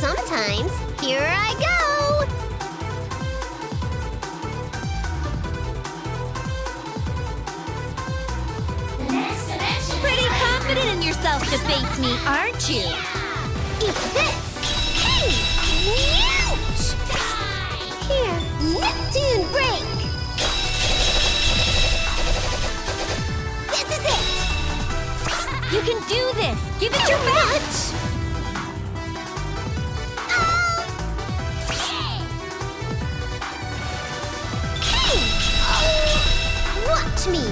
sometimes. Here I go! Pretty confident in yourself to face me, aren't you? Eat this! Hey! Ouch! Here, Neptune break! This is it! You can do this! Give it your best! Hey! Watch me!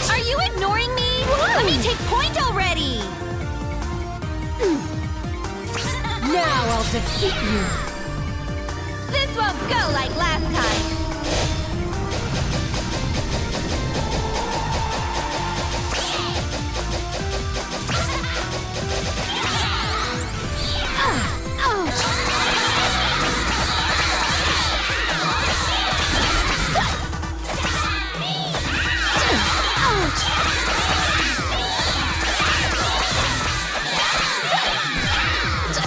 Are you ignoring me? Whoa. Let me take point already! Now I'll defeat you! This won't go like last time!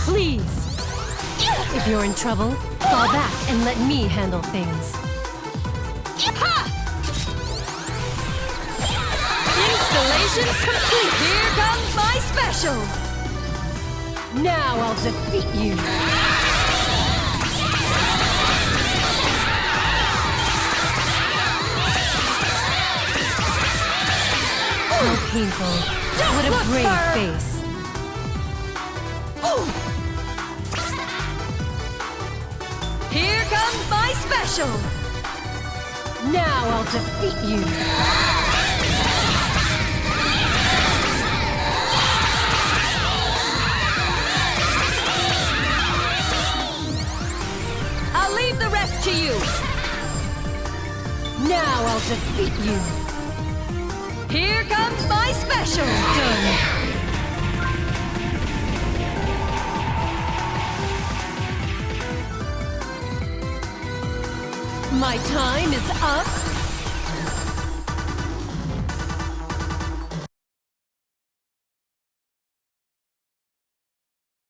Please! If you're in trouble, fall back and let me handle things. Installation complete! Here comes my special! Now I'll defeat you! How painful. What a brave face. Here comes my special! Now I'll defeat you! I'll leave the rest to you! Now I'll defeat you! Here comes my special! Done! My time is up!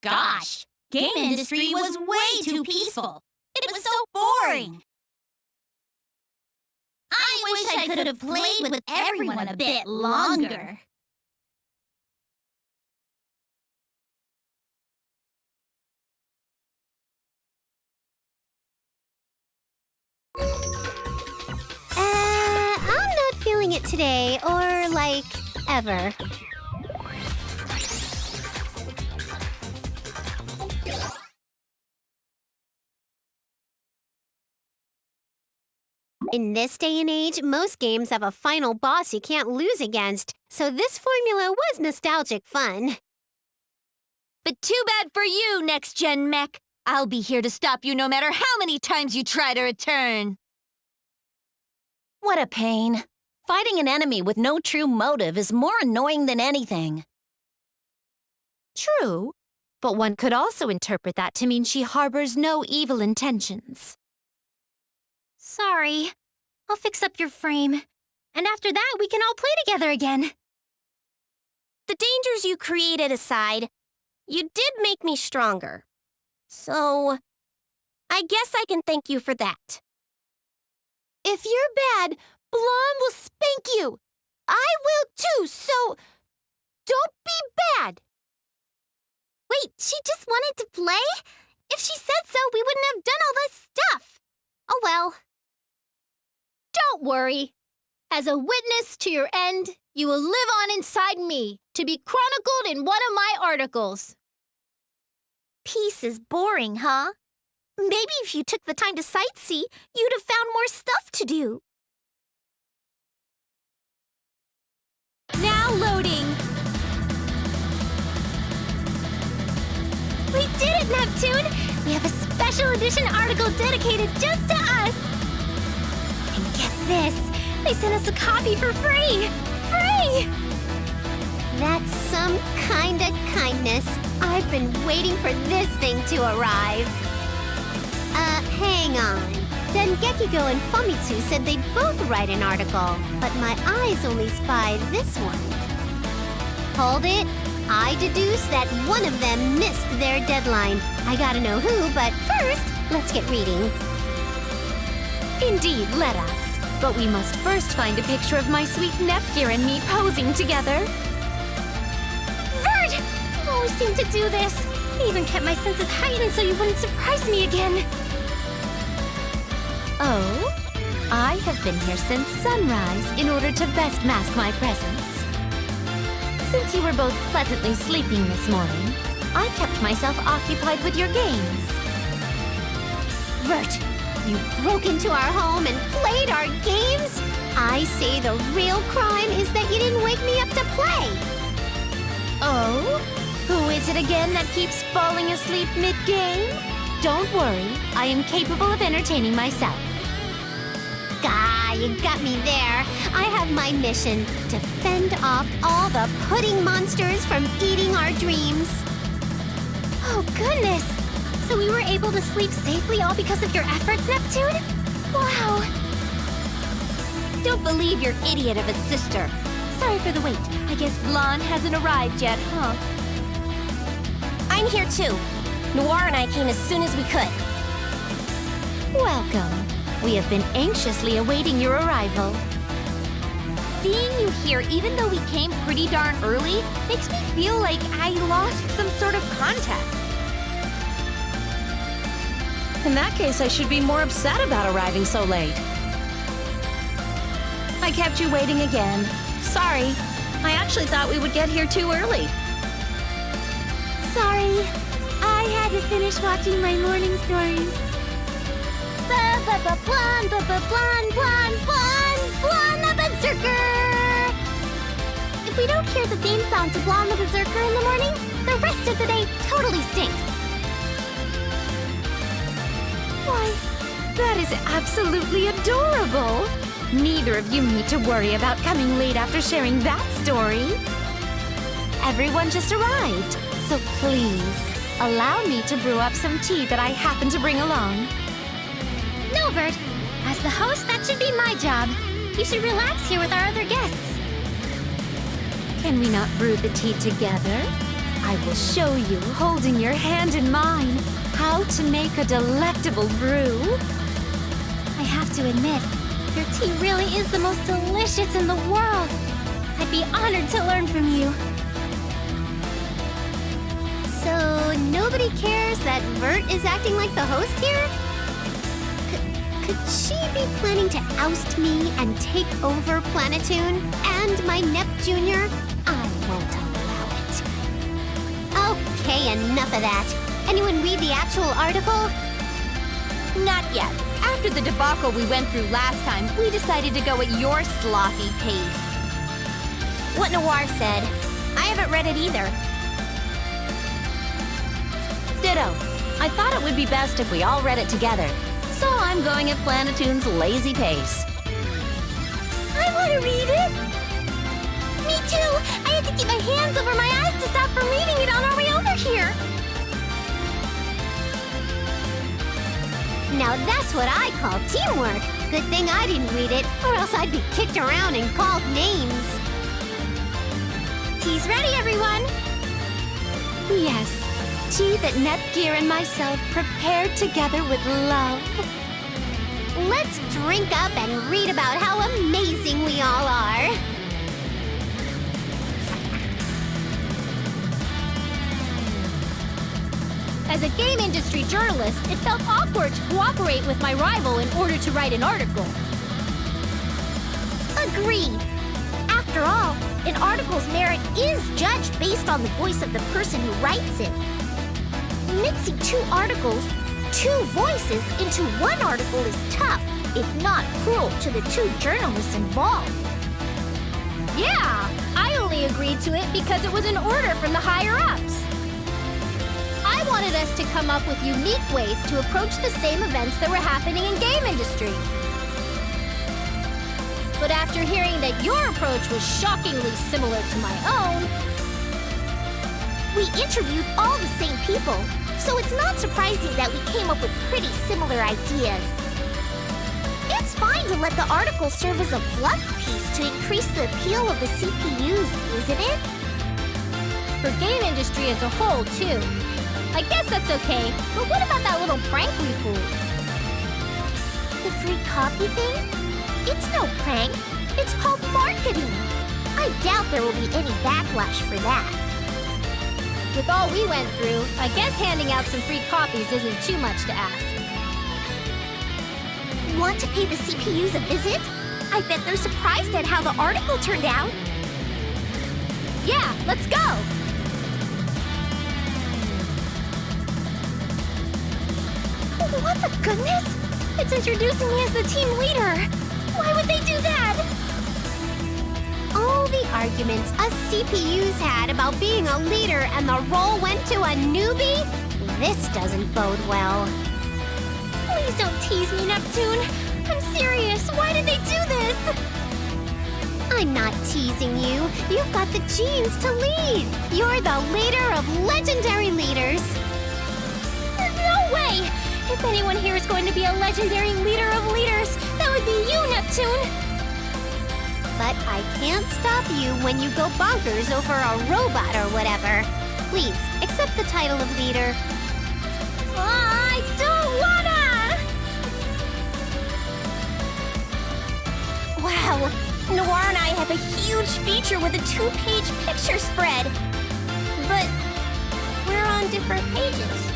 Gosh, game industry was way too peaceful. It was so boring. I wish I could have played with everyone a bit longer. I'm not feeling it today, or like, ever. In this day and age, most games have a final boss you can't lose against, so this formula was nostalgic fun. But too bad for you, next-gen mech! I'll be here to stop you no matter how many times you try to return! What a pain. Fighting an enemy with no true motive is more annoying than anything. True, but one could also interpret that to mean she harbors no evil intentions. Sorry. I'll fix up your frame. And after that, we can all play together again. The dangers you created aside, you did make me stronger. So, I guess I can thank you for that. If you're bad, Blonde will spank you. I will too, so don't be bad. Wait, she just wanted to play? If she said so, we wouldn't have done all this stuff. Oh well. Don't worry. As a witness to your end, you will live on inside me, to be chronicled in one of my articles. Peace is boring, huh? Maybe if you took the time to sightsee, you'd have found more stuff to do. Now loading! We did it, Neptune! We have a special edition article dedicated just to us! And get this! They sent us a copy for free! Free! That's some kinda kindness. I've been waiting for this thing to arrive. Hang on. Dengekigo and Famitsu said they'd both write an article, but my eyes only spy this one. Hold it. I deduce that one of them missed their deadline. I gotta know who, but first, let's get reading. Indeed, let us. But we must first find a picture of my sweet Nepgear and me posing together. Vert! You always seem to do this. I even kept my senses heightened so you wouldn't surprise me again. Oh? I have been here since sunrise in order to best mask my presence. Since you were both pleasantly sleeping this morning, I kept myself occupied with your games. Vert, you broke into our home and played our games? I say the real crime is that you didn't wake me up to play. Oh? Who is it again that keeps falling asleep mid-game? Don't worry, I am capable of entertaining myself. Ah, you got me there. I have my mission to fend off all the pudding monsters from eating our dreams. Oh, goodness. So we were able to sleep safely all because of your efforts, Neptune? Wow. Don't believe your idiot of a sister. Sorry for the wait. I guess Blonde hasn't arrived yet, huh? I'm here too. Noir and I came as soon as we could. Welcome. We have been anxiously awaiting your arrival. Seeing you here, even though we came pretty darn early, makes me feel like I lost some sort of contact. In that case, I should be more upset about arriving so late. I kept you waiting again. Sorry. I actually thought we would get here too early. Sorry. I had to finish watching my morning stories. Blonde, blonde, blonde, blonde, blonde the Berserker! If we don't hear the theme song to Blonde the Berserker in the morning, the rest of the day totally stinks. Why, that is absolutely adorable. Neither of you need to worry about coming late after sharing that story. Everyone just arrived, so please, allow me to brew up some tea that I happen to bring along. No, Vert. As the host, that should be my job. You should relax here with our other guests. Can we not brew the tea together? I will show you, holding your hand in mine, how to make a delectable brew. I have to admit, your tea really is the most delicious in the world. I'd be honored to learn from you. So, nobody cares that Vert is acting like the host here? Could she be planning to oust me and take over Planetoon and my Nep Jr.? I won't allow it. Okay, enough of that. Anyone read the actual article? Not yet. After the debacle we went through last time, we decided to go at your slothy pace. What Noir said. I haven't read it either. Ditto. I thought it would be best if we all read it together. So I'm going at Planetoon's lazy pace. I want to read it! Me too! I had to keep my hands over my eyes to stop from reading it on our way over here! Now that's what I call teamwork! Good thing I didn't read it, or else I'd be kicked around and called names. Tea's ready, everyone! Yes, tea that Nepgear and myself prepared together with love. Let's drink up and read about how amazing we all are. As a game industry journalist, it felt awkward to cooperate with my rival in order to write an article. Agreed. After all, an article's merit is judged based on the voice of the person who writes it. Mixing two articles, two voices, into one article is tough, if not cruel to the two journalists involved. Yeah, I only agreed to it because it was an order from the higher-ups. I wanted us to come up with unique ways to approach the same events that were happening in game industry. But after hearing that your approach was shockingly similar to my own, We interviewed all the same people, so it's not surprising that we came up with pretty similar ideas. It's fine to let the article serve as a fluff piece to increase the appeal of the CPUs, isn't it? for game industry as a whole, too. I guess that's okay, but what about that little prank we pulled? The free copy thing? It's no prank. It's called marketing. I doubt there will be any backlash for that. With all we went through, I guess handing out some free copies isn't too much to ask. Want to pay the CPUs a visit? I bet they're surprised at how the article turned out. Yeah, let's go! What the goodness? It's introducing me as the team leader. Why would they do that? All the arguments us CPUs had about being a leader and the role went to a newbie? This doesn't bode well. Please don't tease me, Neptune. I'm serious. Why did they do this? I'm not teasing you. You've got the genes to lead. You're the leader of legendary leaders. No way! If anyone here is going to be a legendary leader of leaders, that would be you, Neptune! But I can't stop you when you go bonkers over a robot or whatever. Please, accept the title of leader. I don't wanna! Wow, Noir and I have a huge feature with a 2-page picture spread. But we're on different pages.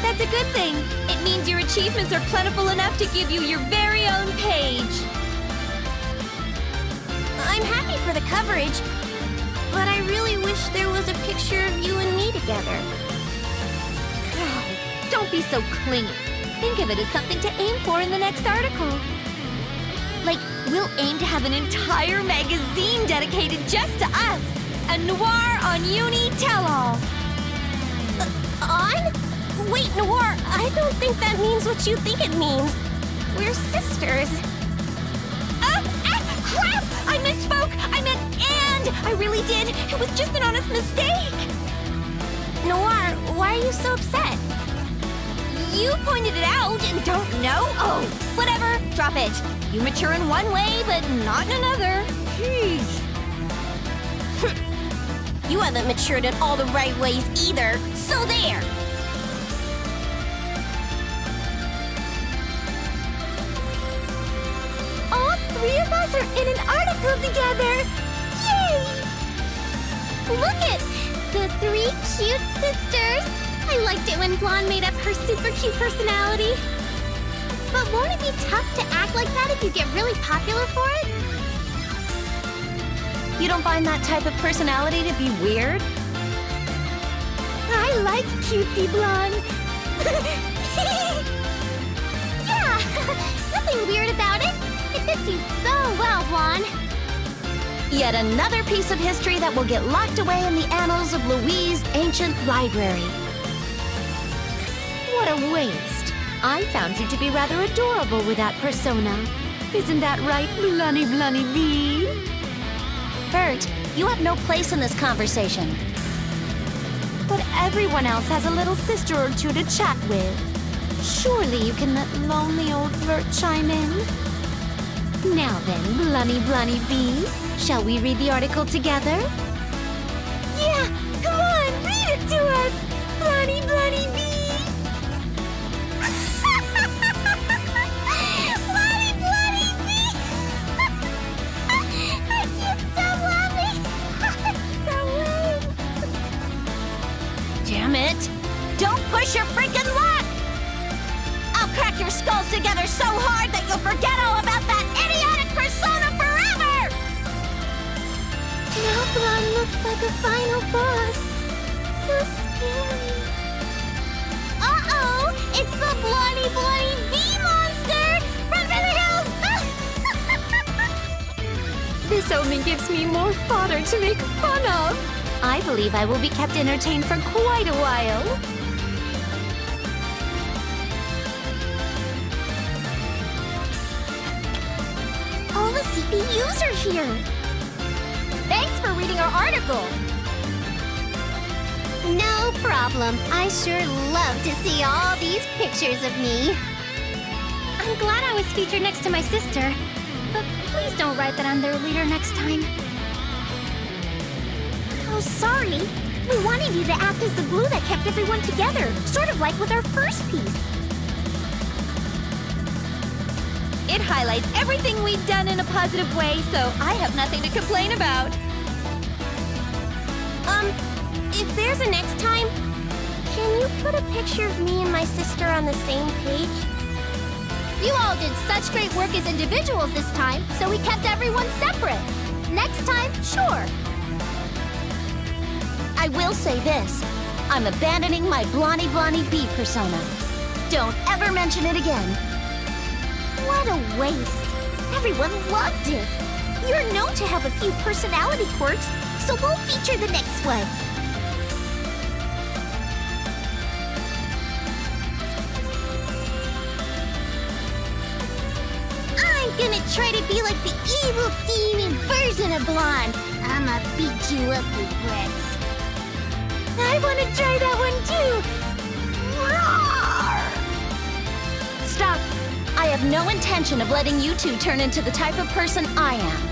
That's a good thing. It means your achievements are plentiful enough to give you your very own page. I'm happy for the coverage, but I really wish there was a picture of you and me together. Don't be so clingy. Think of it as something to aim for in the next article. Like, we'll aim to have an entire magazine dedicated just to us. A Noir on Uni Tell-All. On? Wait, Noir, I don't think that means what you think it means. We're sisters. Crap! I misspoke! I meant and! I really did! It was just an honest mistake! Noir, why are you so upset? You pointed it out and don't know? Oh, whatever. Drop it. You mature in one way, but not in another. You haven't matured in all the right ways either, so there! All 3 of us are in an article together! Yay! Look it! The 3 cute sisters! I liked it when Blonde made up her super cute personality. But won't it be tough to act like that if you get really popular for it? You don't find that type of personality to be weird? I like cutesy blonde. Yeah! Nothing weird about it. It fits you so well, Blonde. Yet another piece of history that will get locked away in the annals of Louise's ancient library. What a waste. I found you to be rather adorable with that persona. Isn't that right, Blunny Blunny Bee? Bert, you have no place in this conversation. But everyone else has a little sister or two to chat with. Surely you can let lonely old Vert chime in. Now then, Blunny Blunny Bee, shall we read the article together? Yeah, come on, read it to us, Blunny Blunny Bee. Bloody, bloody bee! I can't stop laughing! So lame! Damn it! Don't push your freaking luck! I'll crack your skulls together so hard that you'll forget all about that idiotic persona forever! Now Blonde looks like a final boss. So scary. Uh-oh! It's the bloody, bloody bee monster! Run for the hills! This only gives me more fodder to make fun of. I believe I will be kept entertained for quite a while. All the CPUs are here. Thanks for reading our article. No problem. I sure love to see all these pictures of me. I'm glad I was featured next to my sister. But please don't write that I'm their leader next time. Oh, sorry. We wanted you to act as the glue that kept everyone together, sort of like with our first piece. It highlights everything we've done in a positive way, so I have nothing to complain about. If there's a next time, can you put a picture of me and my sister on the same page? You all did such great work as individuals this time, so we kept everyone separate. Next time, sure. I will say this. I'm abandoning my Blondie Blondie Bee persona. Don't ever mention it again. What a waste. Everyone loved it. You're known to have a few personality quirks, so we'll feature the next one. I'm gonna try to be like the evil demon version of Blonde. I'ma beat you up with Rex. I wanna try that one too. Roar! Stop. I have no intention of letting you two turn into the type of person I am.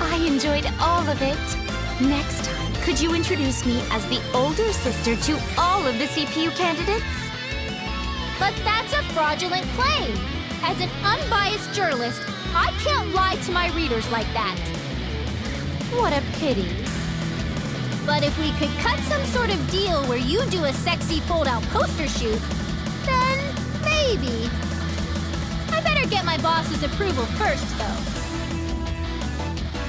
I enjoyed all of it. Next time, could you introduce me as the older sister to all of the CPU candidates? But that's a fraudulent claim. As an unbiased journalist, I can't lie to my readers like that. What a pity. But if we could cut some sort of deal where you do a sexy fold-out poster shoot, then maybe. I better get my boss's approval first, though.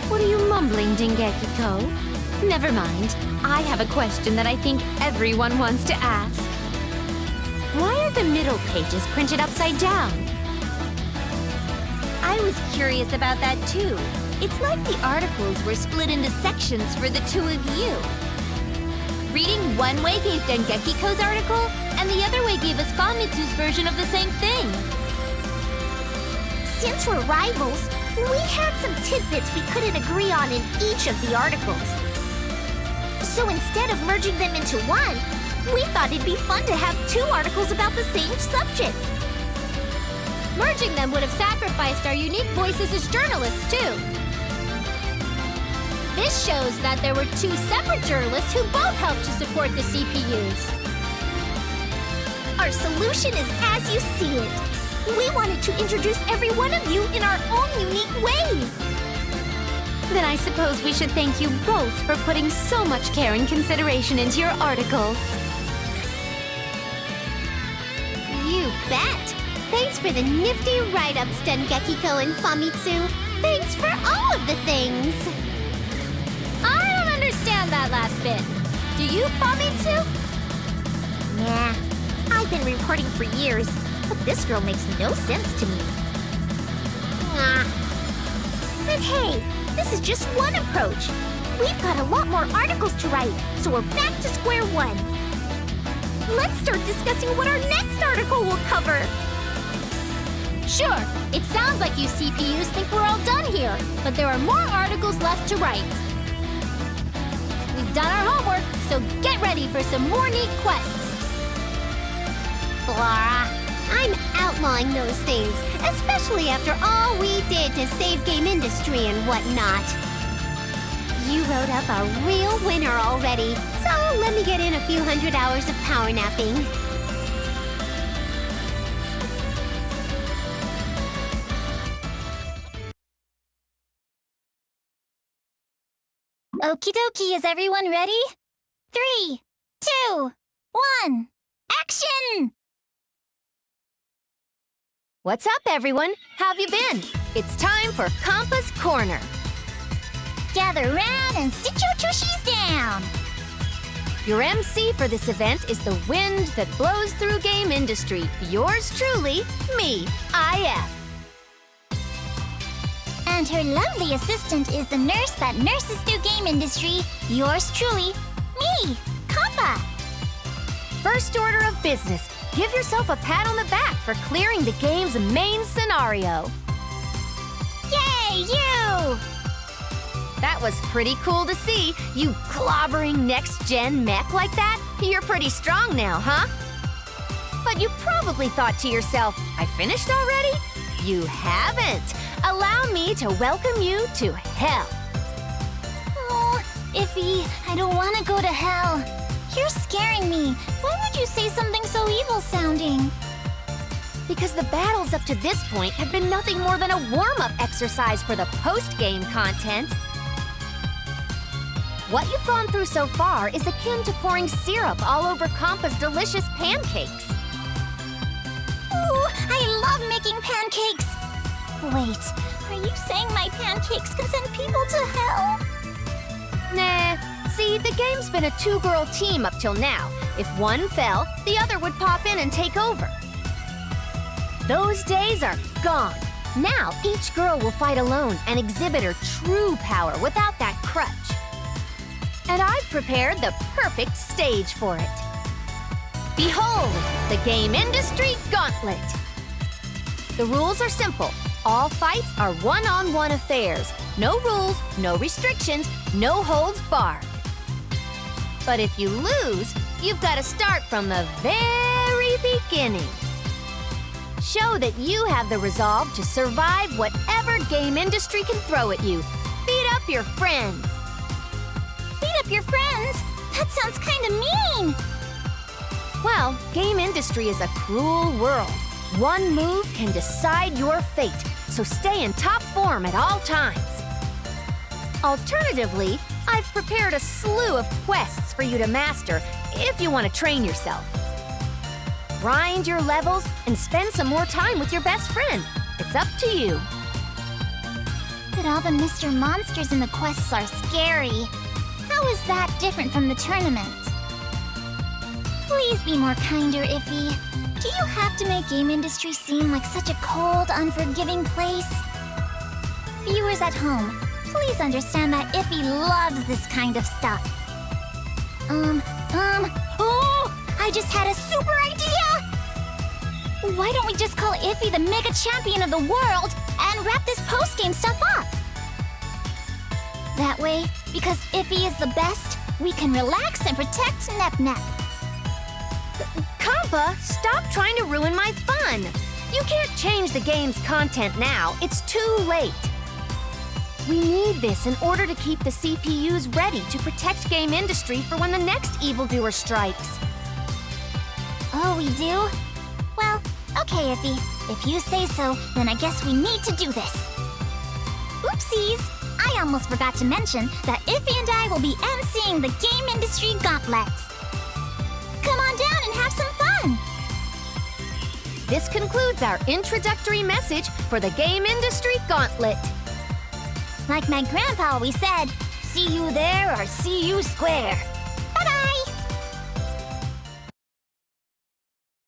What are you mumbling, Dengeki-ko? Never mind. I have a question that I think everyone wants to ask. Why are the middle pages printed upside down? I was curious about that too. It's like the articles were split into sections for the two of you. Reading one way gave Dengeki-ko's article, and the other way gave us Famitsu's version of the same thing. Since we're rivals, we had some tidbits we couldn't agree on in each of the articles. So instead of merging them into one, we thought it'd be fun to have two articles about the same subject. Merging them would have sacrificed our unique voices as journalists, too. This shows that there were two separate journalists who both helped to support the CPUs. Our solution is as you see it. We wanted to introduce every one of you in our own unique ways. Then I suppose we should thank you both for putting so much care and consideration into your articles. You bet. Thanks for the nifty write-ups, Dengeki-ko and Famitsu. Thanks for all of the things. I don't understand that last bit. Do you, Famitsu? Nah, I've been reporting for years, but this girl makes no sense to me. But hey, this is just one approach. We've got a lot more articles to write, so we're back to square one. Let's start discussing what our next article will cover. Sure, it sounds like you CPUs think we're all done here, but there are more articles left to write. We've done our homework, so get ready for some more neat quests. Blah. I'm outlawing those things, especially after all we did to save game industry and whatnot. You wrote up a real winner already, so let me get in a few hundred hours of power napping. Okie dokie, is everyone ready? 3, 2, 1, action! What's up, everyone? How have you been? It's time for Compass Corner. Gather round and sit your tushies down. Your MC for this event is the wind that blows through game industry. Yours truly, me, IF. And her lovely assistant is the nurse that nurses through game industry. Yours truly, me, Kappa. First order of business, give yourself a pat on the back for clearing the game's main scenario. Yay, you! That was pretty cool to see, you clobbering next-gen mech like that. You're pretty strong now, huh? But you probably thought to yourself, I finished already? You haven't. Allow me to welcome you to hell. Iffy, I don't want to go to hell. You're scaring me. Why would you say something so evil-sounding? Because the battles up to this point have been nothing more than a warm-up exercise for the post-game content. What you've gone through so far is akin to pouring syrup all over Kampa's delicious pancakes. Ooh, I love making pancakes. Wait, are you saying my pancakes can send people to hell? Nah, see, the game's been a two-girl team up till now. If one fell, the other would pop in and take over. Those days are gone. Now, each girl will fight alone and exhibit her true power without that crutch. And I've prepared the perfect stage for it. Behold, the Game Industry Gauntlet. The rules are simple. All fights are one-on-one affairs. No rules, no restrictions, no holds barred. But if you lose, you've got to start from the very beginning. Show that you have the resolve to survive whatever game industry can throw at you. Beat up your friends. Beat up your friends? That sounds kind of mean. Well, game industry is a cruel world. One move can decide your fate, so stay in top form at all times. Alternatively, I've prepared a slew of quests for you to master if you want to train yourself. Grind your levels and spend some more time with your best friend. It's up to you. But all the Mr. Monsters in the quests are scary. How is that different from the tournament? Please be more kinder, Iffy. Do you have to make game industry seem like such a cold, unforgiving place? Viewers at home, please understand that Iffy loves this kind of stuff. Oh! I just had a super idea! Why don't we just call Iffy the Mega Champion of the world and wrap this post-game stuff up? That way, because Iffy is the best, we can relax and protect Nep. Kampa, stop trying to ruin my fun! You can't change the game's content now. It's too late. We need this in order to keep the CPUs ready to protect game industry for when the next evildoer strikes. Oh, we do? Well, okay, Iffy. If you say so, then I guess we need to do this. Oopsies! I almost forgot to mention that Iffy and I will be emceeing the Game Industry Gauntlets. Come on down and have some fun! This concludes our introductory message for the Game Industry Gauntlet. Like my grandpa always said, see you there or see you square. Bye-bye!